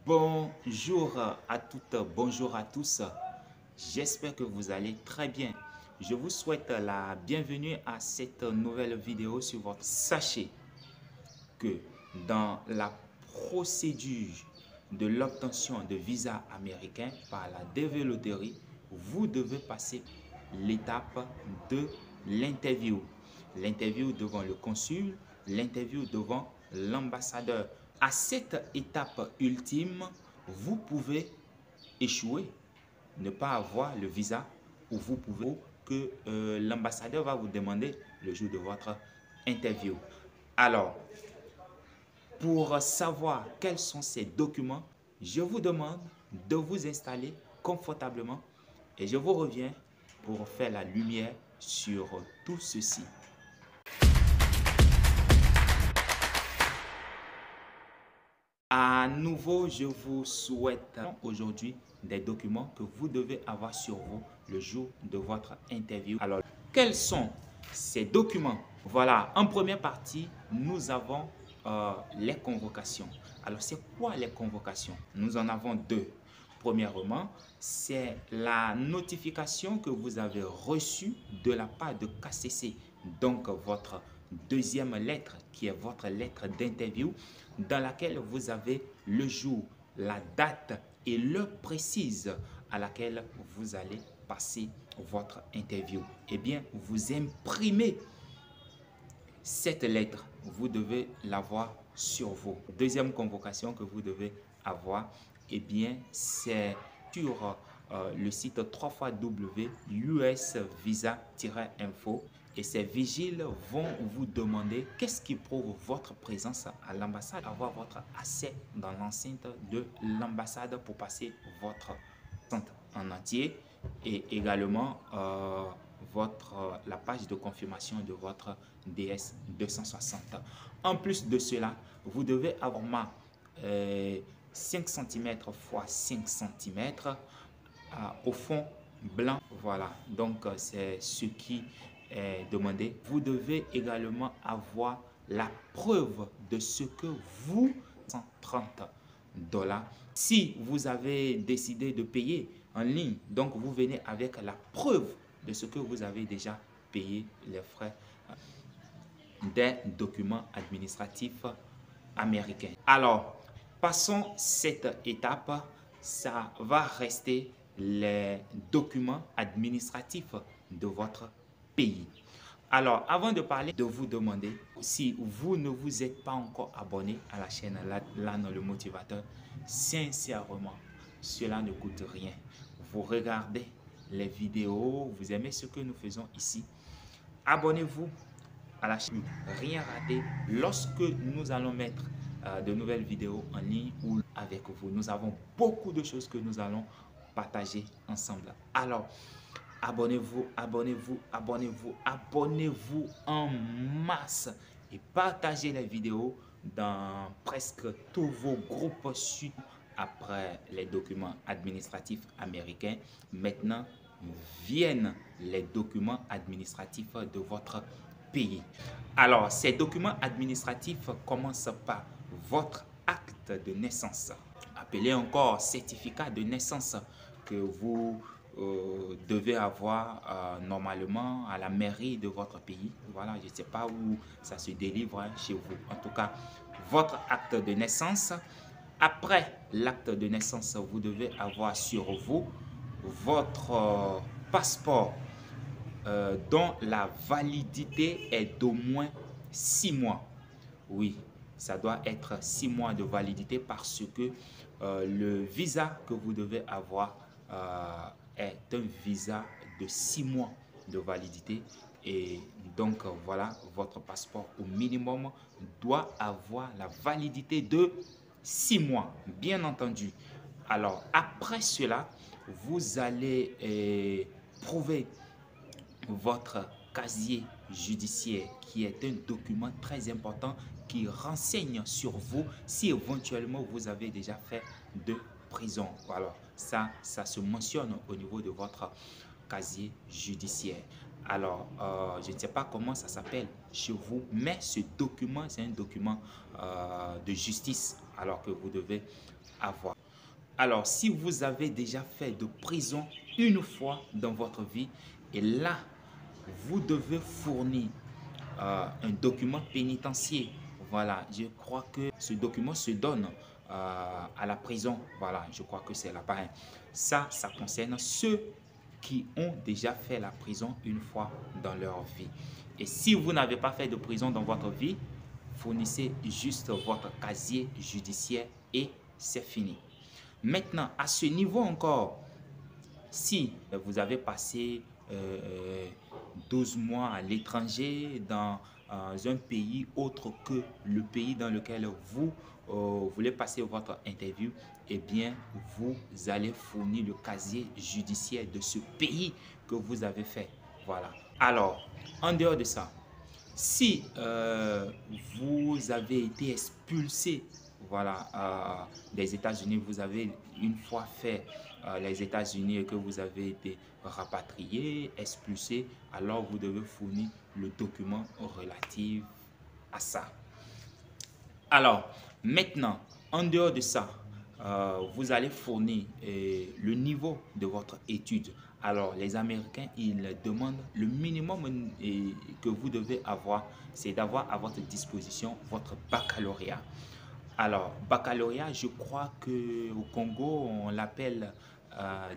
Bonjour à toutes, bonjour à tous. J'espère que vous allez très bien. Je vous souhaite la bienvenue à cette nouvelle vidéo sur votre. Sachez que dans la procédure de l'obtention de visa américain par la DV Lottery, vous devez passer l'étape de l'interview. L'interview devant le consul, l'interview devant l'ambassadeur. À cette étape ultime, vous pouvez échouer, ne pas avoir le visa, ou vous pouvez que l'ambassadeur va vous demander le jour de votre interview. Alors, pour savoir quels sont ces documents, je vous demande de vous installer confortablement et je vous reviens pour faire la lumière sur tout ceci. À nouveau, je vous souhaite aujourd'hui des documents que vous devez avoir sur vous le jour de votre interview. Alors, quels sont ces documents? Voilà, en première partie, nous avons les convocations. Alors, c'est quoi les convocations? Nous en avons deux. Premièrement, c'est la notification que vous avez reçue de la part de KCC, donc votre deuxième lettre qui est votre lettre d'interview dans laquelle vous avez le jour, la date et l'heure précise à laquelle vous allez passer votre interview. Eh bien, vous imprimez cette lettre, vous devez l'avoir sur vous. Deuxième convocation que vous devez avoir, eh bien, c'est sur le site www.usvisa-info et ces vigiles vont vous demander qu'est-ce qui prouve votre présence à l'ambassade, avoir votre accès dans l'enceinte de l'ambassade pour passer votre enceinte en entier et également la page de confirmation de votre DS 260. En plus de cela, vous devez avoir 5 cm x 5 cm au fond blanc. Voilà, donc c'est ce qui est demandé. Vous devez également avoir la preuve de ce que vous 130 $. Si vous avez décidé de payer en ligne, donc vous venez avec la preuve de ce que vous avez déjà payé les frais des documents administratifs américains. Alors, passons cette étape, ça va rester les documents administratifs de votre pays. Alors, avant de parler, de vous demander, si vous ne vous êtes pas encore abonné à la chaîne LAN le motivateur, sincèrement, cela ne coûte rien. Vous regardez les vidéos, vous aimez ce que nous faisons ici, abonnez-vous à la chaîne, rien rater lorsque nous allons mettre de nouvelles vidéos en ligne ou avec vous. Nous avons beaucoup de choses que nous allons partager ensemble. Alors, abonnez-vous, abonnez-vous, abonnez-vous, abonnez-vous en masse et partagez les vidéos dans presque tous vos groupes suite. Après les documents administratifs américains, maintenant viennent les documents administratifs de votre pays. Alors, ces documents administratifs commencent par votre acte de naissance, appelé encore certificat de naissance, que vous devez avoir normalement à la mairie de votre pays. Voilà, je ne sais pas où ça se délivre chez vous. En tout cas, votre acte de naissance. Après l'acte de naissance, vous devez avoir sur vous votre passeport dont la validité est d'au moins 6 mois. Oui, ça doit être 6 mois de validité parce que le visa que vous devez avoir est un visa de 6 mois de validité. Et donc, voilà, votre passeport au minimum doit avoir la validité de 6 mois, bien entendu. Alors, après cela, vous allez prouver votre casier judiciaire qui est un document très important qui renseigne sur vous si éventuellement vous avez déjà fait de prison. Alors, ça se mentionne au niveau de votre casier judiciaire. Alors, je ne sais pas comment ça s'appelle chez vous, mais ce document, c'est un document de justice, alors que vous devez avoir. Alors, si vous avez déjà fait de prison une fois dans votre vie, et là, vous devez fournir un document pénitentiaire. Voilà, je crois que ce document se donne à la prison. Voilà, je crois que c'est là-bas. Hein. Ça concerne ceux qui ont déjà fait la prison une fois dans leur vie. Et si vous n'avez pas fait de prison dans votre vie, fournissez juste votre casier judiciaire et c'est fini. Maintenant, à ce niveau encore, si vous avez passé 12 mois à l'étranger dans un pays autre que le pays dans lequel vous voulez passer votre interview, eh bien, vous allez fournir le casier judiciaire de ce pays que vous avez fait. Voilà. Alors, en dehors de ça, si vous avez été expulsé voilà, des États-Unis, vous avez une fois fait les États-Unis et que vous avez été rapatrié, expulsé, alors vous devez fournir le document relatif à ça. Alors, maintenant, en dehors de ça, vous allez fournir le niveau de votre étude. Alors, les Américains, ils demandent le minimum que vous devez avoir, c'est d'avoir à votre disposition votre baccalauréat. Alors, baccalauréat, je crois qu'au Congo, on l'appelle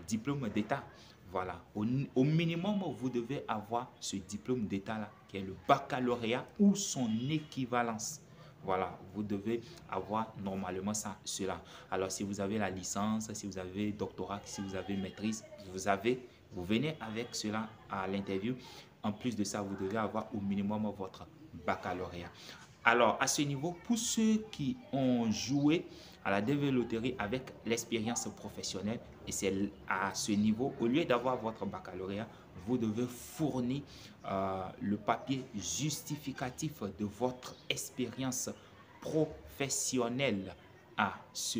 diplôme d'État. Voilà, au minimum, vous devez avoir ce diplôme d'État-là, qui est le baccalauréat ou son équivalence. Voilà, vous devez avoir normalement cela. Alors, si vous avez la licence, si vous avez doctorat, si vous avez maîtrise, vous venez avec cela à l'interview. En plus de ça, vous devez avoir au minimum votre baccalauréat. Alors, à ce niveau, pour ceux qui ont joué à la développerie avec l'expérience professionnelle, et c'est à ce niveau, au lieu d'avoir votre baccalauréat, vous devez fournir le papier justificatif de votre expérience professionnelle à ce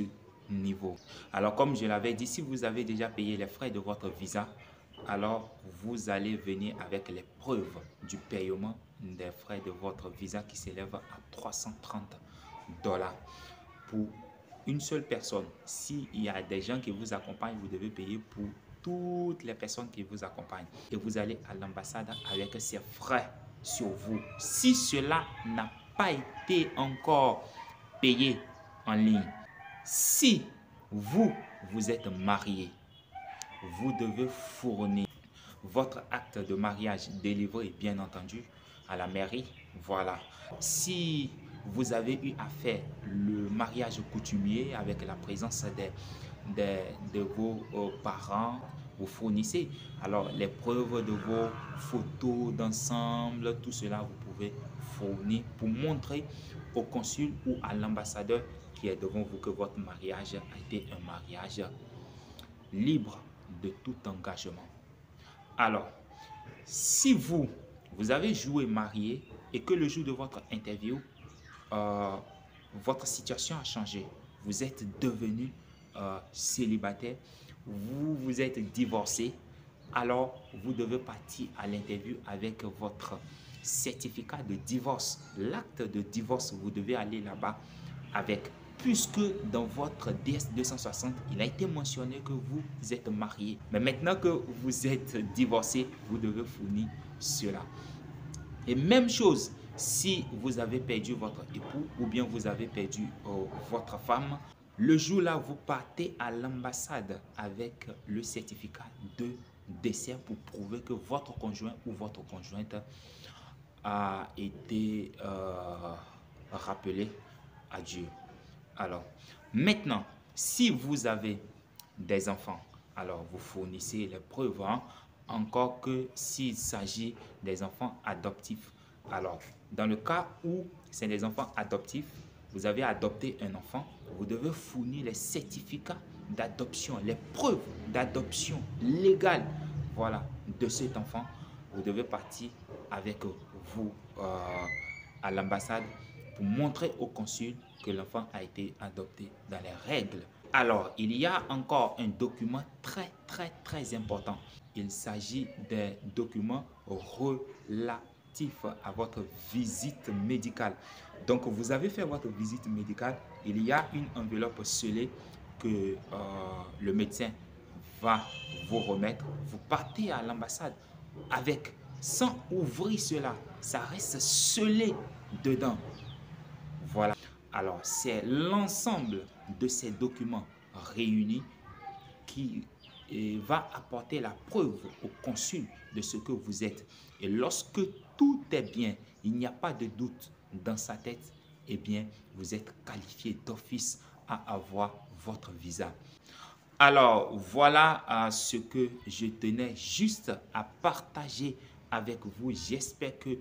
niveau. Alors, comme je l'avais dit, si vous avez déjà payé les frais de votre visa, alors vous allez venir avec les preuves du paiement des frais de votre visa qui s'élève à 330 dollars pour une seule personne. S'il y a des gens qui vous accompagnent, vous devez payer pour toutes les personnes qui vous accompagnent. Et vous allez à l'ambassade avec ces frais sur vous. Si cela n'a pas été encore payé en ligne, si vous êtes marié, vous devez fournir votre acte de mariage délivré, bien entendu, à la mairie. Voilà. Si vous avez eu à faire le mariage coutumier avec la présence de vos parents, vous fournissez alors les preuves de vos photos d'ensemble, tout cela vous pouvez fournir pour montrer au consul ou à l'ambassadeur qui est devant vous que votre mariage a été un mariage libre de tout engagement. Alors, si vous avez joué marié et que le jour de votre interview, votre situation a changé, vous êtes devenu célibataire, vous vous êtes divorcé, alors vous devez partir à l'interview avec votre certificat de divorce, l'acte de divorce, vous devez aller là-bas avec, puisque dans votre DS 260, il a été mentionné que vous êtes marié. Mais maintenant que vous êtes divorcé, vous devez fournir cela. Et même chose, si vous avez perdu votre époux ou bien vous avez perdu votre femme, le jour-là, vous partez à l'ambassade avec le certificat de décès pour prouver que votre conjoint ou votre conjointe a été rappelé à Dieu. Alors, maintenant, si vous avez des enfants, alors vous fournissez les preuves, hein, encore que s'il s'agit des enfants adoptifs. Alors, dans le cas où c'est des enfants adoptifs, vous avez adopté un enfant, vous devez fournir les certificats d'adoption, les preuves d'adoption légale, voilà, de cet enfant. Vous devez partir avec vous à l'ambassade pour montrer au consul que l'enfant a été adopté dans les règles. Alors, il y a encore un document très important. Il s'agit des documents relatifs à votre visite médicale. Donc, vous avez fait votre visite médicale. Il y a une enveloppe scellée que le médecin va vous remettre, vous partez à l'ambassade avec, sans ouvrir cela, ça reste scellé dedans. Voilà. Alors, c'est l'ensemble de ces documents réunis qui va apporter la preuve au consul de ce que vous êtes. Et lorsque tout est bien, il n'y a pas de doute dans sa tête, eh bien, vous êtes qualifié d'office à avoir votre visa. Alors, voilà ce que je tenais juste à partager avec vous. J'espère que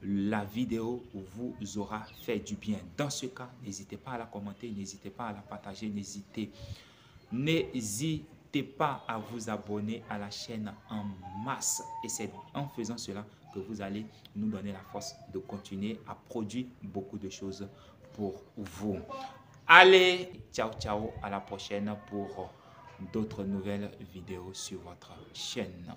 la vidéo vous aura fait du bien. Dans ce cas, n'hésitez pas à la commenter, n'hésitez pas à la partager, n'hésitez pas à vous abonner à la chaîne en masse. Et c'est en faisant cela que vous allez nous donner la force de continuer à produire beaucoup de choses pour vous. Allez, ciao, ciao, à la prochaine pour d'autres nouvelles vidéos sur votre chaîne.